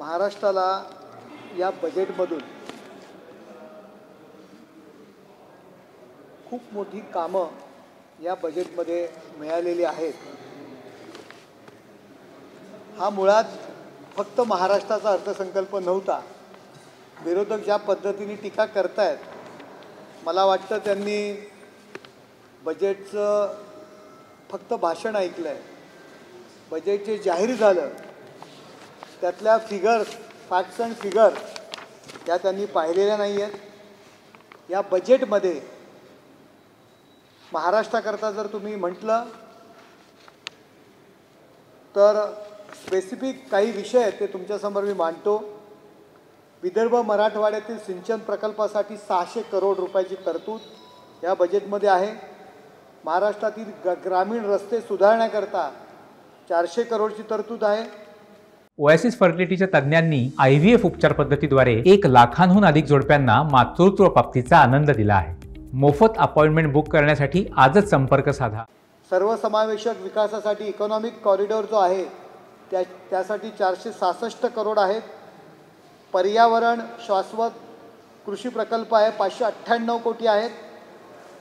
महाराष्ट्राला या बजेटमधून खूप मोठी कामं या बजेटमध्ये मिळालेली आहेत। हा मुळात फक्त महाराष्ट्राचा अर्थसंकल्प नव्हता। विरोधक ज्या पद्धतीने टीका करतायत, मला वाटतं त्यांनी बजेटचं फक्त भाषण ऐकलंय। बजेट जे जाहीर झालं त्यातल्या फिगर्स, फॅक्ट्स अँड फिगर्स या त्यांनी पाहिलेल्या नाही आहेत। या बजेटमध्ये महाराष्ट्राकरता जर तुम्ही म्हटलं तर स्पेसिफिक काही विषय आहेत ते तुमच्यासमोर मी मांडतो। विदर्भ मराठवाड्यातील सिंचन प्रकल्पासाठी 600 करोड रुपयाची तरतूद या बजेटमध्ये आहे। महाराष्ट्रातील ग्रामीण रस्ते सुधारण्याकरता 400 करोडची तरतूद आहे। ओएसिस फर्टिलिटीच्या तज्ञांनी IVF उपचार पद्धतीद्वारे 1 लाखांहून अधिक जोडप्यांना मातृत्व प्राप्तीचा आनंद दिला आहे। मोफत अपॉइंटमेंट बुक करण्यासाठी आजच संपर्क साधा। सर्वसमावेशक विकासासाठी इकॉनॉमिक कॉरिडॉर जो आहे त्यासाठी 466 करोड आहेत। पर्यावरण शाश्वत कृषी प्रकल्प आहे 598 कोटी आहेत।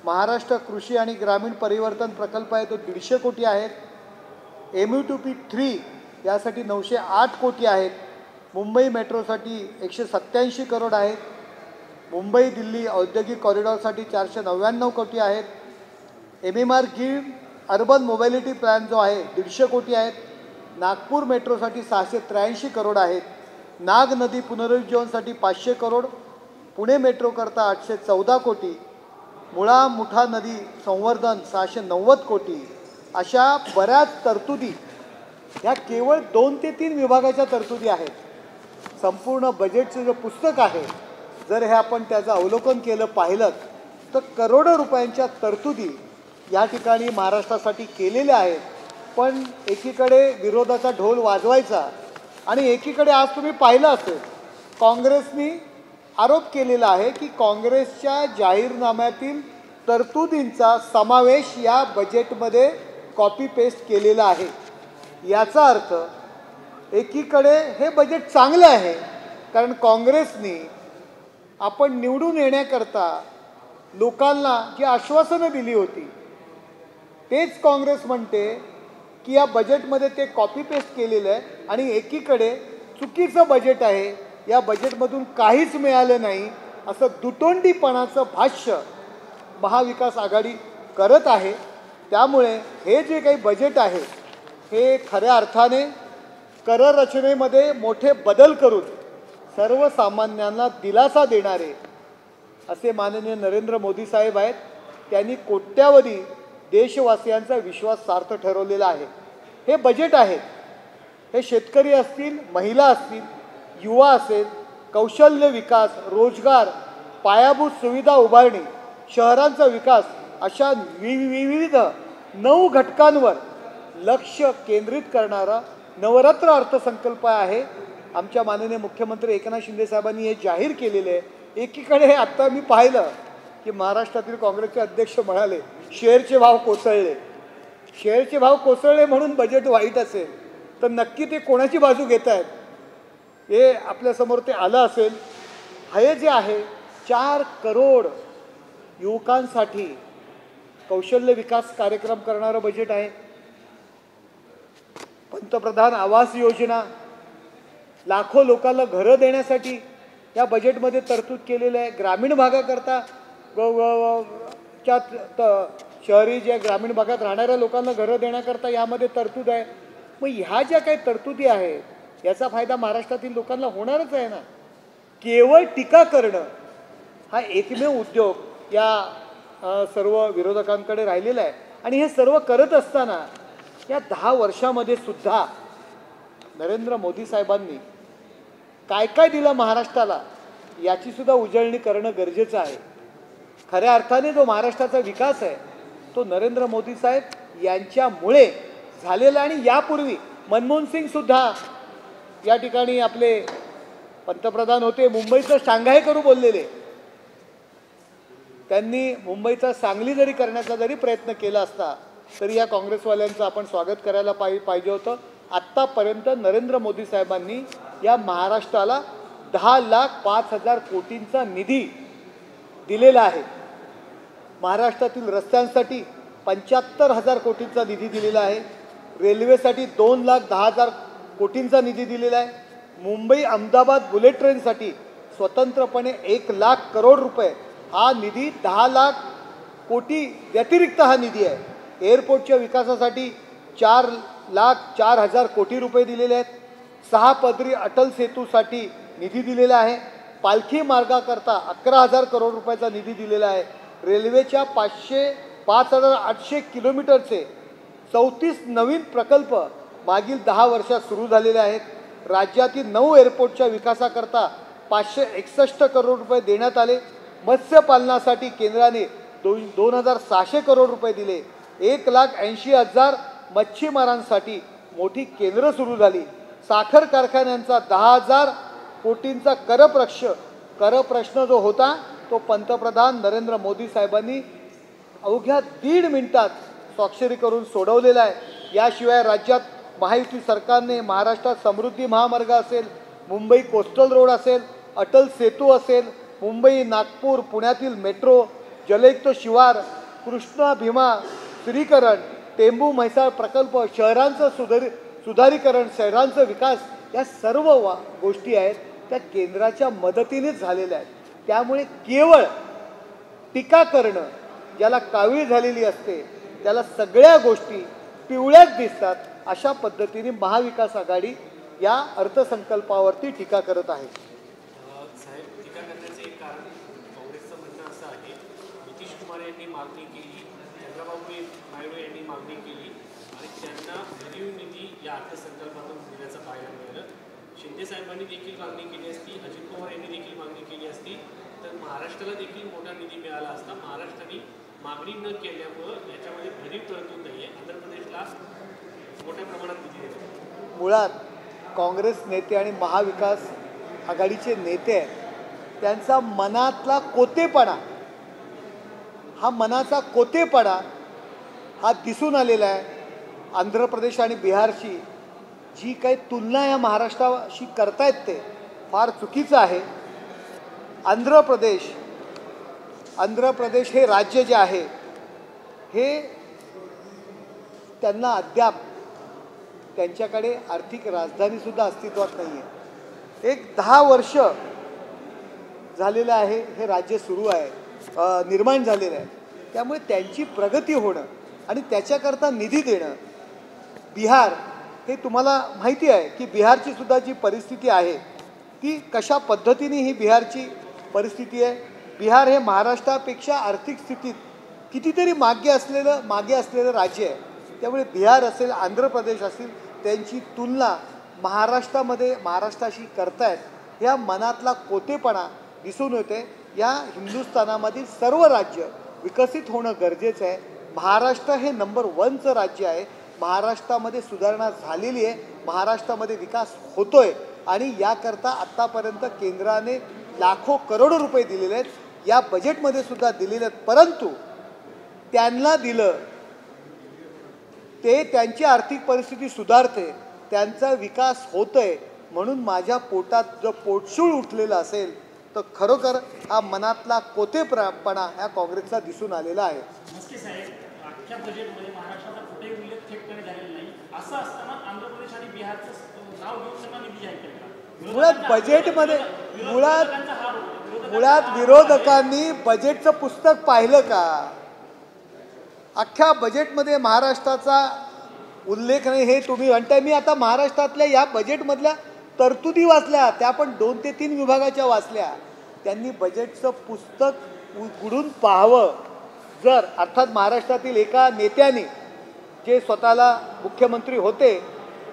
महाराष्ट्र कृषी आणि ग्रामीण परिवर्तन प्रकल्प आहे तो 150 कोटी आहेत। MUTP 3 यासाठी 908 कोटी आहेत। मुंबई मेट्रोसाठी 187 करोड आहेत। मुंबई दिल्ली औद्योगिक कॉरिडॉरसाठी 499 कोटी आहेत। MMR गिर अर्बन मोबिलिटी प्लॅन जो आहे 150 कोटी आहेत। नागपूर मेट्रोसाठी 683 करोड आहेत। नाग नदी पुनरुज्जीवनसाठी 500 करोड। पुणे मेट्रो करता 814 कोटी। मुळा मुठा नदी संवर्धन 690 कोटी। अशा बऱ्याच तरतुदी ह्या केवळ 2 ते 3 विभागाच्या तरतुदी आहेत। संपूर्ण बजेटचं जे पुस्तक आहे जर हे आपण त्याचं अवलोकन केलं पाहिलं तर करोडो रुपयांच्या तरतुदी या ठिकाणी महाराष्ट्रासाठी केलेल्या आहेत। पण एकीकडे विरोधाचा ढोल वाजवायचा आणि एकीकडे आज तुम्ही पाहिलं असेल काँग्रेसनी आरोप केलेला आहे की काँग्रेसच्या जाहीरनाम्यातील तरतुदींचा समावेश या बजेटमध्ये कॉपी पेस्ट केलेला आहे। याचा अर्थ एकीकडे हे बजेट चांगलं आहे कारण काँग्रेसनी आपण निवडून येण्याकरता लोकांना जी आश्वासनं दिली होती तेच काँग्रेस म्हणते की या बजेटमध्ये ते कॉपी पेस्ट केलेलं आहे आणि एकीकडे चुकीचं बजेट आहे, या बजेटमधून काहीच मिळालं नाही असं दुतोंडीपणाचं भाष्य महाविकास आघाडी करत आहे। त्यामुळे हे जे काही बजेट आहे हे खऱ्या अर्थाने कररचनेमध्ये मोठे बदल करून सर्वसामान्यांना दिलासा देणारे असे माननीय नरेंद्र मोदी साहेब आहेत। त्यांनी कोट्यावधी देशवासियांचा विश्वास सार्थ ठरवलेला आहे। हे बजेट आहे हे शेतकरी असतील, महिला असतील, युवा असेल, कौशल्य विकास, रोजगार, पायाभूत सुविधा उभारणी, शहरांचा विकास अशा विविध 9 घटकांवर लक्ष केंद्रित करणारा नवरात्र अर्थसंकल्प आहे। आमच्या माननीय मुख्यमंत्री एकनाथ शिंदे साहेबांनी हे जाहीर केलेले आहे। एकीकडे आता मी पाहिलं की महाराष्ट्रातील काँग्रेसचे अध्यक्ष म्हणाले शेअरचे भाव कोसळले। शेअरचे भाव कोसळले म्हणून बजेट वाईट असेल तर नक्की ते कोणाची बाजू घेत आहेत हे आपल्यासमोर ते आलं असेल। हे जे आहे 4 करोड युवकांसाठी कौशल्य विकास कार्यक्रम करणारं बजेट आहे। पंतप्रधान आवास योजना, लाखो लोकांना घरं देण्यासाठी या बजेटमध्ये तरतूद केलेलं आहे। ग्रामीण भागाकरता शहरी ज्या ग्रामीण भागात राहणाऱ्या लोकांना घरं देण्याकरता यामध्ये तरतूद आहे। मग ह्या ज्या काही तरतुदी आहेत याचा फायदा महाराष्ट्रातील लोकांना होणारच आहे ना। केवळ टीका करणं हा एकमेव उद्योग या सर्व विरोधकांकडे राहिलेला आहे। आणि हे सर्व करत असताना या 10 वर्षामध्ये सुद्धा नरेंद्र मोदी साहेबांनी काय काय दिलं महाराष्ट्राला याची सुद्धा उजळणी करणं गरजेचं आहे। खऱ्या अर्थाने जो महाराष्ट्राचा विकास आहे तो नरेंद्र मोदी साहेब यांच्यामुळे झालेला। आणि यापूर्वी मनमोहन सिंग सुद्धा या ठिकाणी आपले पंतप्रधान होते, मुंबईचं शांघाय करू बोललेले। त्यांनी मुंबईचा सांगली जरी करण्याचा जरी प्रयत्न केला असता तरी या काँग्रेसवाल्यांचं आपण स्वागत करायला पाहिजे होतं। आत्तापर्यंत नरेंद्र मोदी साहेबांनी या महाराष्ट्राला 10,05,000 कोटींचा निधी दिलेला आहे. महाराष्ट्रातील रस्त्यांसाठी 75,000 कोटींचा निधी दिलेला आहे. रेल्वेसाठी 2,10,000 कोटींचा निधी दिलेला आहे. मुंबई अहमदाबाद बुलेट ट्रेनसाठी स्वतंत्रपणे 1,00,000 करोड रुपये हा निधी 10,00,000 कोटी व्यतिरिक्त हा निधी आहे. एअरपोर्टच्या विकासासाठी 4,04,000 कोटी रुपये दिलेले आहेत. 6 पदरी अटल सेतूसाठी निधी दिलेला आहे. पालखी मार्गाकरता 11,000 करोड रुपयाचा निधी दिलेला आहे. रेल्वेच्या 5,800 किलोमीटरचे 34 नवीन प्रकल्प मागील 10 वर्षात सुरू झालेले आहेत. राज्यातील 9 एअरपोर्टच्या विकासाकरता 561 करोड रुपये देण्यात आले. मत्स्यपालनासाठी केंद्राने 2,600 करोड रुपये दिले. 1,80,000 मच्छीमारांसाठी मोठी केंद्र सुरू झाली. साखर कारखान्यांचा 10,000 कोटींचा कर प्रश्न जो होता तो पंतप्रधान नरेंद्र मोदी साहेबांनी अवघ्या 1.5 मिनिटात स्वाक्षरी करून सोडवलेला आहे. याशिवाय राज्यात महायुती सरकारने महाराष्ट्रात समृद्धी महामार्ग असेल, मुंबई कोस्टल रोड असेल, अटल सेतू असेल, मुंबई नागपूर पुण्यातील मेट्रो, जलयुक्त शिवार, कृष्णा भीमा स्थिरीकरण, टेंबू म्हैसाळ प्रकल्प, शहरांचं सुधारीकरण, शहरांचा विकास या सर्व गोष्टी आहेत त्या केंद्राच्या मदतीनेच झालेल्या आहेत. त्यामुळे केवळ टीका करणं, ज्याला कावीळ झालेली असते त्याला सगळ्या गोष्टी पिवळ्याच दिसतात, अशा पद्धतीने महाविकास आघाडी या अर्थसंकल्पावरती टीका करत आहे. साहेब, टीका करण्याचे एक कारण काँग्रेसचं म्हणणं असं आहे, नितीश कुमार यांनी मागणी केली, चंद्रबाबू नायडू यांनी मागणी केली आणि त्यांना भरीव निधी या अर्थसंकल्पातून देण्याचं पाहायला मिळालं. शिंदे साहेबांनी देखील मागणी केली असती, अजित पवार यांनी देखील मागणी केली असती तर महाराष्ट्राला देखील मोठा निधी मिळाला असता. महाराष्ट्राने मागणी न केल्यामुळं याच्यामध्ये भरीव तरतूद नाही आहे. आंध्र प्रदेशला मोठ्या प्रमाणात निधी देतो. मुळात काँग्रेस नेते आणि महाविकास आघाडीचे नेते आहेत त्यांचा मनातला कोतेपणा, हा मनाचा कोतेपणा हा दिसून आलेला आहे. आंध्र प्रदेश आणि बिहारची जी काही तुलना या महाराष्ट्राशी करतायत ते फार चुकीचं आहे. आंध्र प्रदेश हे राज्य जे आहे हे त्यांना अद्याप त्यांच्याकडे आर्थिक राजधानीसुद्धा अस्तित्वात नाही आहे. एक 10 वर्ष झालेलं आहे हे राज्य सुरू आहे, निर्माण झालेलं आहे. त्यामुळे त्यांची प्रगती होणं आणि त्याच्याकरता निधी देणं. बिहार हे तुम्हाला माहिती आहे की बिहारची सुद्धा जी परिस्थिती आहे ती कशा पद्धतीने ही बिहारची परिस्थिती आहे. बिहार हे महाराष्ट्रापेक्षा आर्थिक स्थितीत कितीतरी मागे असलेलं राज्य आहे. त्यामुळे बिहार असेल, आंध्र प्रदेश असेल, त्यांची तुलना महाराष्ट्राशी करतायत. ह्या मनातला कोतेपणा दिसून येते. या हिंदुस्थानामधील सर्व राज्य विकसित होणं गरजेचं आहे. महाराष्ट्र हे नंबर 1चं राज्य आहे. महाराष्ट्रामध्ये सुधारणा झालेली आहे, महाराष्ट्रामध्ये विकास होतोय आणि याकरता आत्तापर्यंत केंद्राने लाखो करोड रुपये दिलेले आहेत. या बजेटमध्ये सुद्धा दिलेले आहेत. परंतु त्यांना दिलं ते त्यांची आर्थिक परिस्थिती सुधारते, त्यांचा विकास होतोय म्हणून माझ्या पोटात जर पोटशूळ उठलेलं असेल तर खरोखर हा मनातला कोतेपणा ह्या काँग्रेसचा दिसून आलेला आहे. मस्के साहेब, अख्ख्या बजेटमध्ये महाराष्ट्राचा कुठेही उल्लेख थेटपणे झालेला नाही. असं असताना आंध्र प्रदेश आणि बिहारचं नाव घेऊन त्यांना निधी जाहीर केला. मुळात बजेटमध्ये मुळात विरोधकांनी बजेटचं पुस्तक पाहिलं का? अख्ख्या बजेटमध्ये महाराष्ट्राचा उल्लेख नाही हे तुम्ही म्हणताय. मी आता महाराष्ट्रातल्या या बजेटमधल्या तरतुदी वाचल्या, त्या पण 2 ते 3 विभागाच्या वाचल्या. त्यांनी बजेटचं पुस्तक उघडून पाहावं. जर अर्थात महाराष्ट्रातील एका नेत्याने जे स्वतःला मुख्यमंत्री होते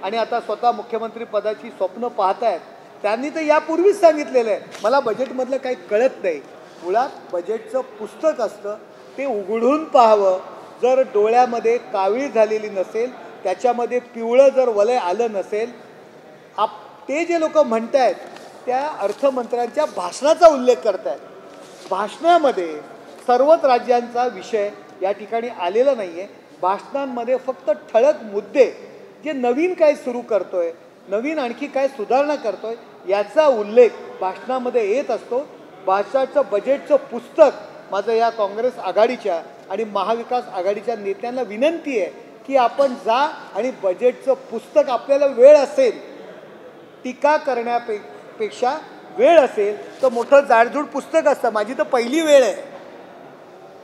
आणि आता स्वतः मुख्यमंत्री पदाची स्वप्न पाहत आहेत, त्यांनी तर यापूर्वीच सांगितलेलं आहे मला बजेटमधलं काही कळत नाही. मुळात बजेटचं पुस्तक असतं ते उघडून पाहावं. जर डोळ्यामध्ये कावीळ झालेली नसेल, त्याच्यामध्ये पिवळं जर वलय आलं नसेल, ते जे लोक म्हणत आहेत त्या अर्थमंत्र्यांच्या भाषणाचा उल्लेख करत आहेत. भाषणामध्ये सर्वच राज्यांचा विषय या ठिकाणी आलेला नाही आहे. भाषणांमध्ये फक्त ठळक मुद्दे जे नवीन काय सुरू करतोय, नवीन आणखी काय सुधारणा करतोय याचा उल्लेख भाषणामध्ये येत असतो. भाषणाचं बजेटचं पुस्तक माझं या काँग्रेस आघाडीच्या आणि महाविकास आघाडीच्या नेत्यांना विनंती आहे की आपण जा आणि बजेटचं पुस्तक, आपल्याला वेळ असेल टीका करण्यापेक्षा वेळ असेल तर मोठं जाडजूड पुस्तक असतं. माझी तर पहिली वेळ आहे,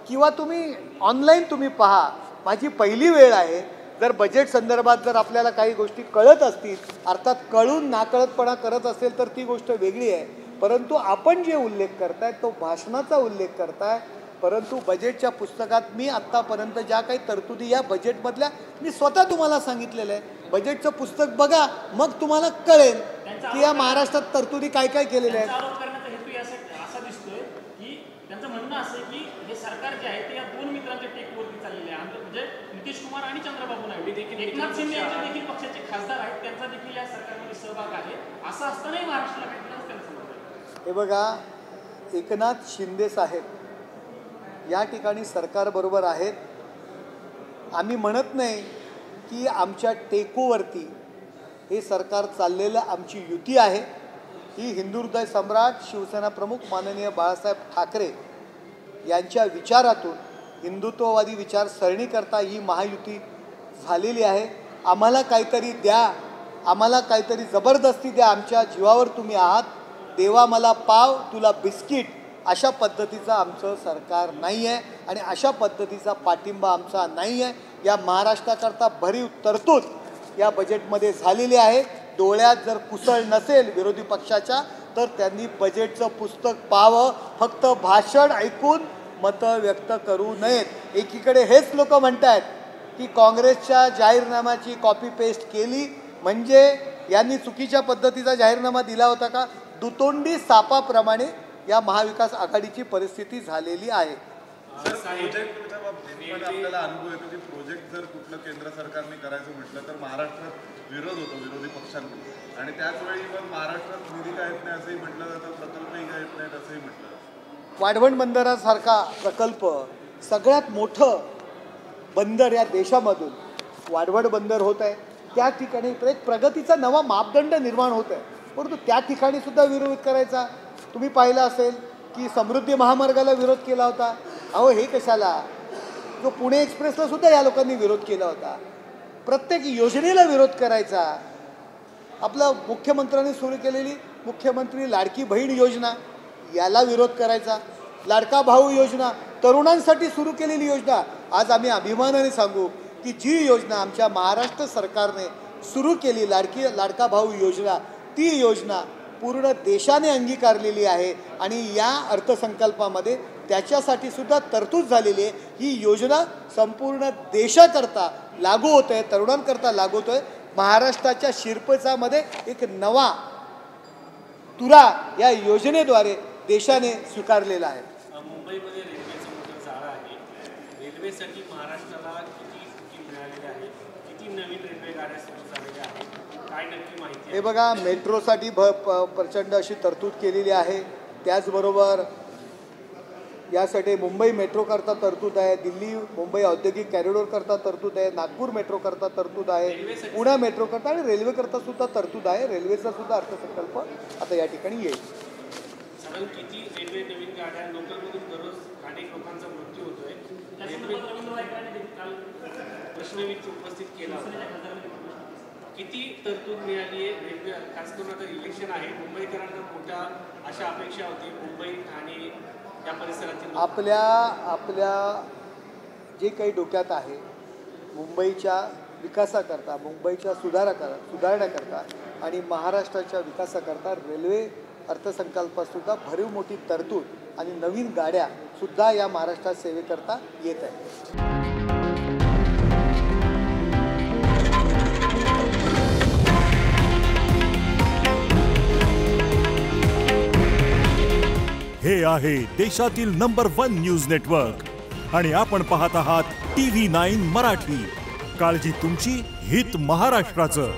किंवा तुम्ही ऑनलाईन तुम्ही पहा, माझी पहिली वेळ आहे. जर बजेट संदर्भात जर आपल्याला काही गोष्टी कळत असतील, अर्थात कळून नाकळतपणा करत असेल तर ती गोष्ट वेगळी आहे. परंतु आपण जे उल्लेख करताय तो भाषणाचा उल्लेख करताय. परंतु बजेटच्या पुस्तकात मी आत्तापर्यंत ज्या काही तरतुदी या बजेटमधल्या मी स्वतः तुम्हाला सांगितलेलं आहे. बजेटचं पुस्तक बघा, मग तुम्हाला कळेल की या महाराष्ट्रात तरतुदी काय काय केलेल्या आहेत. आरोप करण्याचा हेतू यासाठी असा दिसतोय की त्यांचं म्हणणं असं आहे की हे सरकार जे आहे ते या दोन मित्रांच्या टेकवरती चाललेले आहे. म्हणजे नितीश कुमार आणि चंद्रबाबू नायडू देखील, एकनाथ शिंदे यांचे देखील पक्षाचे खासदार आहेत, त्यांचा देखील या सरकारमध्ये सहभाग आहे. असं असतानाही महाराष्ट्राला काही त्यांचं म्हणणं आहे. हे बघा, एकनाथ शिंदे साहेब या ठिकाणी सरकारबरोबर आहेत. आम्ही म्हणत नाही की आमच्या टेकूवरती हे सरकार चाललेलं आमची युती आहे. ही हिंदू हृदय सम्राट शिवसेना प्रमुख माननीय बाळासाहेब ठाकरे यांच्या विचारातून हिंदुत्ववादी विचारसरणीकरता ही महायुती झालेली आहे. आम्हाला काहीतरी द्या, आम्हाला काहीतरी जबरदस्ती द्या, आमच्या जीवावर तुम्ही आहात, देवा मला पाव तुला बिस्किट, अशा पद्धतीचं आमचं सरकार नाही आहे आणि अशा पद्धतीचा पाठिंबा आमचा नाही आहे. या महाराष्ट्राकरता भरीव तरतूद या बजेटमध्ये झालेली आहे. डोळ्यात जर कुसळ नसेल विरोधी पक्षाच्या तर त्यांनी बजेटचं पुस्तक पाहावं, फक्त भाषण ऐकून मतं व्यक्त करू नयेत. एकीकडे हेच लोक म्हणतात की काँग्रेसच्या जाहीरनाम्याची कॉपी पेस्ट केली म्हणजे यांनी चुकीच्या पद्धतीचा जाहीरनामा दिला होता का. दुतोंडी सापाप्रमाणे या महाविकास आघाडीची परिस्थिती झालेली आहे. आपल्याला अनुभव येतो की प्रोजेक्ट जर कुठलं केंद्र सरकारने करायचं म्हटलं तर महाराष्ट्रात विरोध होतो विरोधी पक्षांकडून, आणि त्याचवेळी मग महाराष्ट्रात निधी काय येत नाही असंही म्हटलं जातं, प्रकल्पही काय येत नाहीत असंही म्हटलं जातं. वाढवण बंदरासारखा प्रकल्प, सगळ्यात मोठं बंदर या देशामधून वाढवण बंदर होत आहे. त्या ठिकाणी एक प्रगतीचा नवा मापदंड निर्माण होत आहे, परंतु त्या ठिकाणी सुद्धा विरोध करायचा. तुम्ही पाहिलं असेल की समृद्धी महामार्गाला विरोध केला होता. अहो हे कशाला, जो पुणे एक्सप्रेसला सुद्धा या लोकांनी विरोध केला होता. प्रत्येक योजनेला विरोध करायचा. आपलं मुख्यमंत्र्यांनी सुरू केलेली मुख्यमंत्री लाडकी बहीण योजना याला विरोध करायचा. लाडका भाऊ योजना, तरुणांसाठी सुरू केलेली योजना, आज आम्ही अभिमानाने सांगू की जी योजना आमच्या महाराष्ट्र सरकारने सुरू केली लाडका भाऊ योजना, ती योजना पूर्ण देशाने अंगीकारलेली आहे आणि या अर्थसंकल्पामध्ये त्याच्यासाठी सुद्धा तरतूद झालेली आहे. ही योजना संपूर्ण देशाकरता लागू होत आहे, तरुणांकरता लागू होत आहे. महाराष्ट्राच्या शिरपेचामध्ये एक नवा तुरा या योजनेद्वारे देशाने स्वीकारलेला आहे. मुंबईमध्ये रेल्वेचं मोठं जाळं आहे. रेल्वेसाठी महाराष्ट्राला किती स्कीम मिळालेली आहे, किती नवीन रेल्वे गाड्या सुरू झालेल्या आहेत, काय नक्की माहिती? हे बघा, मेट्रोसाठी प्रचंड अशी तरतूद केलेली आहे. त्याचबरोबर यासाठी मुंबई मेट्रो करता तरतूद आहे, दिल्ली मुंबई औद्योगिक कॉरिडॉर करता तरतूद आहे, नागपूर मेट्रो करता तरतूद आहे, पुणे मेट्रो करता आणि रेल्वे करता सुद्धा तरतूद आहे. रेल्वेचा सुद्धा अर्थसंकल्प आता या ठिकाणी येईल. साधारण किती रेल्वे नवीन गाड्या लोकलमधून दररोज अनेक लोकांचा मृत्यू होतोय. प्रश्न उपस्थित केला होता, किती तरतूद मिळाली आहे रेल्वे, खास करून आता इलेक्शन आहे, मुंबईकरांना मोठ्या अशा अपेक्षा होती. मुंबई ठाणे या परिसरातील आपल्या जे काही डोक्यात आहे मुंबईच्या विकासाकरता, मुंबईच्या सुधारण्याकरता आणि महाराष्ट्राच्या विकासाकरता रेल्वे अर्थसंकल्पातसुद्धा भरीव मोठी तरतूद आणि नवीन गाड्यासुद्धा या महाराष्ट्रात सेवेकरता येत आहे. हे आहे देशातील नंबर 1 न्यूज नेटवर्क आणि आपण पाहत आहात TV9 मराठी. काळजी तुमची, हित महाराष्ट्राचं.